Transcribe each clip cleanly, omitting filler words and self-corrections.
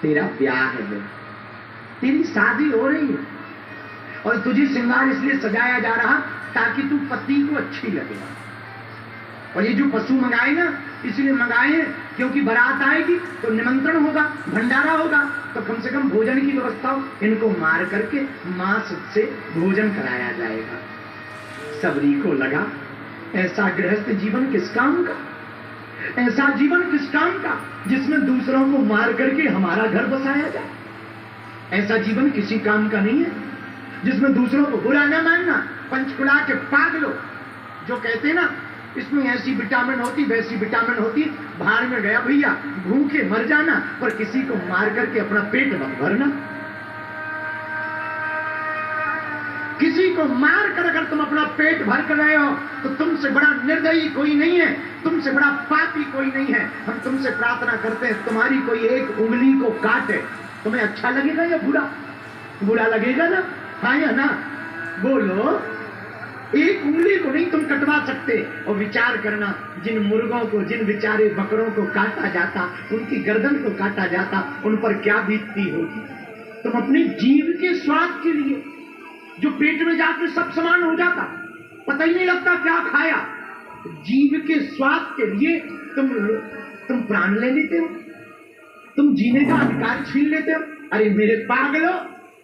तेरा ब्याह है, तेरी शादी हो रही है, और तुझे श्रृंगार इसलिए सजाया जा रहा ताकि तू पति को अच्छी लगे। और ये जो पशु मंगाए ना, इसलिए मंगाए हैं क्योंकि बारात आएगी तो निमंत्रण होगा, भंडारा होगा, तो कम से कम भोजन की व्यवस्था हो। इनको मार करके मांस से भोजन कराया जाएगा। सबरी को लगा ऐसा गृहस्थ जीवन किस काम का, ऐसा जीवन किस काम का जिसमें दूसरों को मार करके हमारा घर बसाया जाए। ऐसा जीवन किसी काम का नहीं है जिसमें दूसरों को बुरा न मानना। पंचकुला के पागलों जो कहते ना इसमें ऐसी विटामिन होती वैसी विटामिन होती, बाहर में गया भैया, भूखे मर जाना पर किसी को मार करके अपना पेट मत भरना। किसी को मार कर अगर तुम अपना पेट भर कर रहे हो तो तुमसे बड़ा निर्दयी कोई नहीं है, तुमसे बड़ा पापी कोई नहीं है। हम तुमसे प्रार्थना करते हैं तुम्हारी कोई एक उंगली को काटे, तुम्हें अच्छा लगेगा या बुरा? बुरा लगेगा ना? हाँ या ना? बोलो। एक उंगली को नहीं तुम कटवा सकते। और विचार करना, जिन मुर्गों को, जिन बेचारे बकरों को काटा जाता, उनकी गर्दन को काटा जाता, उन पर क्या बीतती होगी। तुम अपने जीव के स्वाद के लिए जो पेट में जाकर सब समान हो जाता, पता ही नहीं लगता क्या खाया, जीव के स्वाद के लिए तुम प्राण ले लेते हो, तुम जीने का अधिकार छीन लेते हो। अरे मेरे पागलों,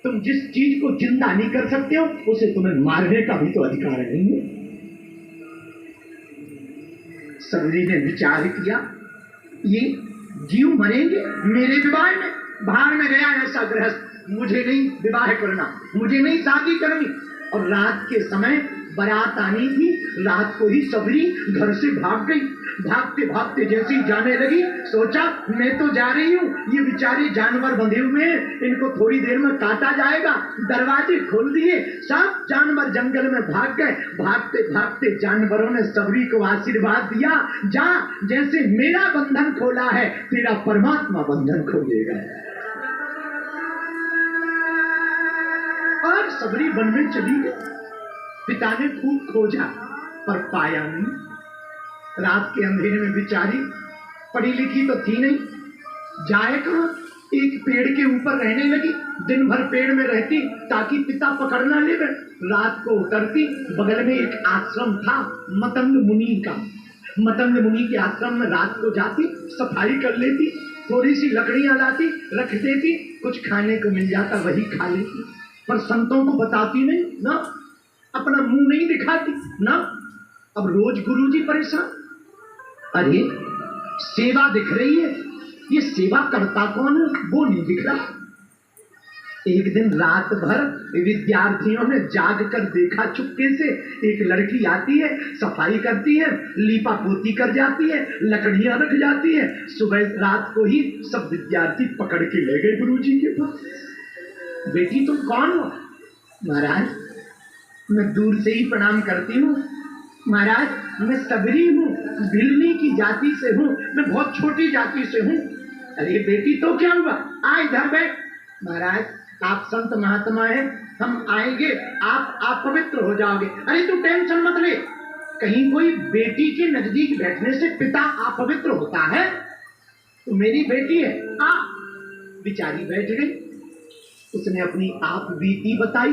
तुम जिस चीज को जिंदा नहीं कर सकते हो उसे तुम्हें मारने का भी तो अधिकार नहीं है। सबरी ने विचार किया, ये जीव मरेंगे मेरे विवाह में। बाहर में गया ऐसा गृहस्थ, मुझे नहीं विवाह करना, मुझे नहीं शादी करनी। और रात के समय बारात आनी थी, रात को ही सबरी घर से भाग गई। भागते भागते जैसे ही जाने लगी सोचा मैं तो जा रही हूँ, ये बेचारे जानवर बंधे हुए हैं, इनको थोड़ी देर में काटा जाएगा। दरवाजे खोल दिए, सब जानवर जंगल में भाग गए। भागते भागते जानवरों ने सबरी को आशीर्वाद दिया, जा, जैसे मेरा बंधन खोला है तेरा परमात्मा बंधन खोलेगा। और सबरी वन में चली गई। पिता ने खूब खोजा पर पाया नहीं। रात के अंधेरे में बेचारी, पढ़ी लिखी तो थी नहीं, जाए कहां? एक पेड़ के ऊपर रहने लगी। दिन भर पेड़ में रहती ताकि पिता पकड़ ना ले। रात को उतरती, बगल में एक आश्रम था मतंग मुनि का। मतंग मुनि के आश्रम में रात को जाती, सफाई कर लेती, थोड़ी सी लकड़ियां लाती, रख देती, कुछ खाने को मिल जाता वही खा लेती। पर संतों को बताती नहीं ना, अपना मुंह नहीं दिखाती ना। अब रोज गुरुजी परेशान, अरे सेवा दिख रही है, ये सेवा करता कौन है वो नहीं दिख रहा। एक दिन रात भर विद्यार्थियों ने जाग कर देखा, चुपके से एक लड़की आती है, सफाई करती है, लीपा पोती कर जाती है, लकड़ियां रख जाती है। सुबह रात को ही सब विद्यार्थी पकड़ के ले गए गुरुजी के पास। बेटी तुम कौन हो? महाराज मैं दूर से ही प्रणाम करती हूँ। महाराज मैं सबरी हूँ, भिलनी की जाति से हूँ, मैं बहुत छोटी जाति से हूँ। अरे बेटी तो क्या हुआ, आ इधर बैठ। महाराज आप संत महात्मा हैं, हम आएंगे, आप पवित्र हो जाओगे। अरे तू टेंशन मत ले, कहीं कोई बेटी के नजदीक बैठने से पिता अपवित्र होता है? तो मेरी बेटी है, आ। बेचारी बैठ गई, उसने अपनी आप बीती बताई।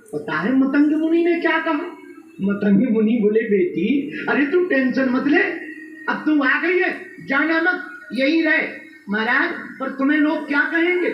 पता है मतंग मुनि ने क्या कहा? मतंग मुनि बोले बेटी अरे तू टेंशन मत ले, अब तू आ गई है, जाना मत, यही रहे। महाराज पर तुम्हें लोग क्या कहेंगे?